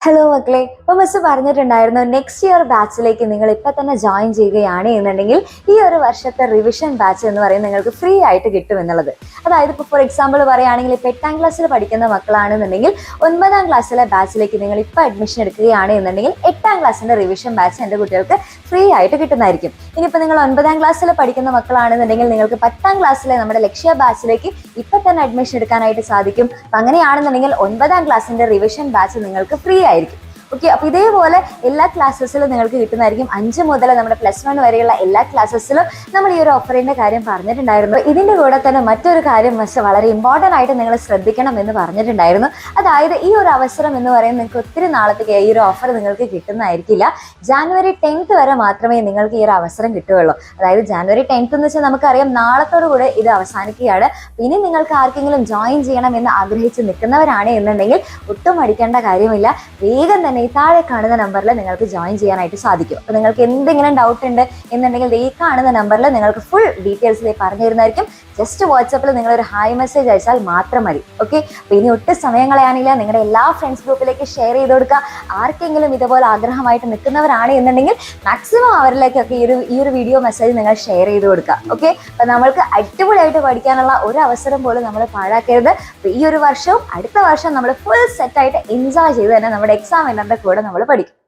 Hello മക്കളെ, ഇപ്പൊ miss പറഞ്ഞിട്ടുണ്ടായിരുന്നു നെക്സ്റ്റ് ഇയർ ബാച്ചിലേക്ക് നിങ്ങൾ ഇപ്പൊ തന്നെ ജോയിൻ ചെയ്യുകയാണ് എന്നുണ്ടെങ്കിൽ ഈ ഒരു വർഷത്തെ റിവിഷൻ ബാച്ച് എന്ന് പറയുന്നത് നിങ്ങൾക്ക് ഫ്രീ ആയിട്ട് കിട്ടും എന്നുള്ളത്. അതായത് ഇപ്പോൾ ഫോർ എക്സാമ്പിൾ പറയുകയാണെങ്കിൽ ഇപ്പൊ 8ാം ക്ലാസ്സിൽ പഠിക്കുന്ന മക്കളാണെന്നുണ്ടെങ്കിൽ 9ാം ക്ലാസ്സിലെ ബാച്ചിലേക്ക് നിങ്ങൾ ഇപ്പൊ അഡ്മിഷൻ എടുക്കുകയാണ് എന്നുണ്ടെങ്കിൽ 8ാം ക്ലാസ്സിന്റെ റിവിഷൻ ബാച്ച് എൻ്റെ കുട്ടികൾക്ക് ഫ്രീ ആയിട്ട് കിട്ടുന്നതായിരിക്കും. ഇനിയിപ്പോൾ നിങ്ങൾ 9ാം ക്ലാസ്സിൽ പഠിക്കുന്ന മക്കളാണെന്നുണ്ടെങ്കിൽ നിങ്ങൾക്ക് 10ാം ക്ലാസ്സിലെ നമ്മുടെ ലക്ഷ്യ ബാച്ചിലേക്ക് ഇപ്പൊ തന്നെ അഡ്മിഷൻ എടുക്കാനായിട്ട് സാധിക്കും. അപ്പൊ അങ്ങനെയാണെന്നുണ്ടെങ്കിൽ 9ാം ക്ലാസ്സിന്റെ റിവിഷൻ ബാച്ച് നിങ്ങൾക്ക് ഫ്രീ ആയിരിക്കും. ഓക്കെ, അപ്പൊ ഇതേപോലെ എല്ലാ ക്ലാസ്സസിലും നിങ്ങൾക്ക് കിട്ടുന്നതായിരിക്കും. 5 മുതൽ നമ്മുടെ +1 വരെയുള്ള എല്ലാ ക്ലാസ്സസിലും നമ്മൾ ഈ ഒരു ഓഫറിന്റെ കാര്യം പറഞ്ഞിട്ടുണ്ടായിരുന്നു. ഇതിന്റെ കൂടെ തന്നെ മറ്റൊരു കാര്യം മിസ് വളരെ ഇമ്പോർട്ടന്റ് ആയിട്ട് നിങ്ങൾ ശ്രദ്ധിക്കണം എന്ന് പറഞ്ഞിട്ടുണ്ടായിരുന്നു. അതായത് ഈ ഒരു അവസരം എന്ന് പറയുന്നത് നിങ്ങൾക്ക് ഒത്തിരി നാളത്തേക്ക് ഈ ഒരു ഓഫർ നിങ്ങൾക്ക് കിട്ടുന്നതായിരിക്കില്ല. ജാനുവരി 10th വരെ മാത്രമേ നിങ്ങൾക്ക് ഈ ഒരു അവസരം കിട്ടുകയുള്ളൂ. അതായത് ജാനുവരി 10th എന്ന് വെച്ചാൽ നമുക്കറിയാം നാളത്തോടു കൂടെ ഇത് അവസാനിക്കുകയാണ്. ഇനി നിങ്ങൾക്ക് ആർക്കെങ്കിലും ജോയിൻ ചെയ്യണം എന്ന് ആഗ്രഹിച്ച് നിൽക്കുന്നവരാണ് എന്നുണ്ടെങ്കിൽ ഒട്ടും മടിക്കേണ്ട കാര്യമില്ല. വേഗം തന്നെ ഈ താഴെ കാണുന്ന നമ്പറിൽ നിങ്ങൾക്ക് ജോയിൻ ചെയ്യാനായിട്ട് സാധിക്കും. അപ്പോൾ നിങ്ങൾക്ക് എന്തെങ്കിലും ഡൗട്ട് ഉണ്ട് എന്നുണ്ടെങ്കിൽ ഈ കാണുന്ന നമ്പറിൽ നിങ്ങൾക്ക് ഫുൾ ഡീറ്റെയിൽസ് പറഞ്ഞു തരുന്നതായിരിക്കും. ജസ്റ്റ് വാട്സാപ്പിൽ നിങ്ങളൊരു ഹായ് മെസ്സേജ് അയച്ചാൽ മാത്രം മതി. ഓക്കെ, അപ്പോൾ ഇനി ഒട്ടും സമയം കളയാനില്ല. നിങ്ങളുടെ എല്ലാ ഫ്രണ്ട്സ് ഗ്രൂപ്പിലേക്ക് ഷെയർ ചെയ്ത് കൊടുക്കുക. ആർക്കെങ്കിലും ഇതുപോലെ ആഗ്രഹമായിട്ട് നിൽക്കുന്നവരാണ് എന്നുണ്ടെങ്കിൽ മാക്സിമം അവരിലേക്കൊക്കെ ഈ ഒരു വീഡിയോ മെസ്സേജ് നിങ്ങൾ ഷെയർ ചെയ്ത് കൊടുക്കുക. ഓക്കെ, അപ്പോൾ നമ്മൾക്ക് അടിപൊളിയായിട്ട് പഠിക്കാനുള്ള ഒരു അവസരം പോലും നമ്മൾ പാഴാക്കരുത്. അപ്പോൾ ഈ ഒരു വർഷവും അടുത്ത വർഷം നമ്മൾ ഫുൾ സെറ്റായിട്ട് എൻജോയ് ചെയ്ത് തന്നെ നമ്മുടെ എക്സാം കൂടെ നമ്മൾ പഠിക്കും.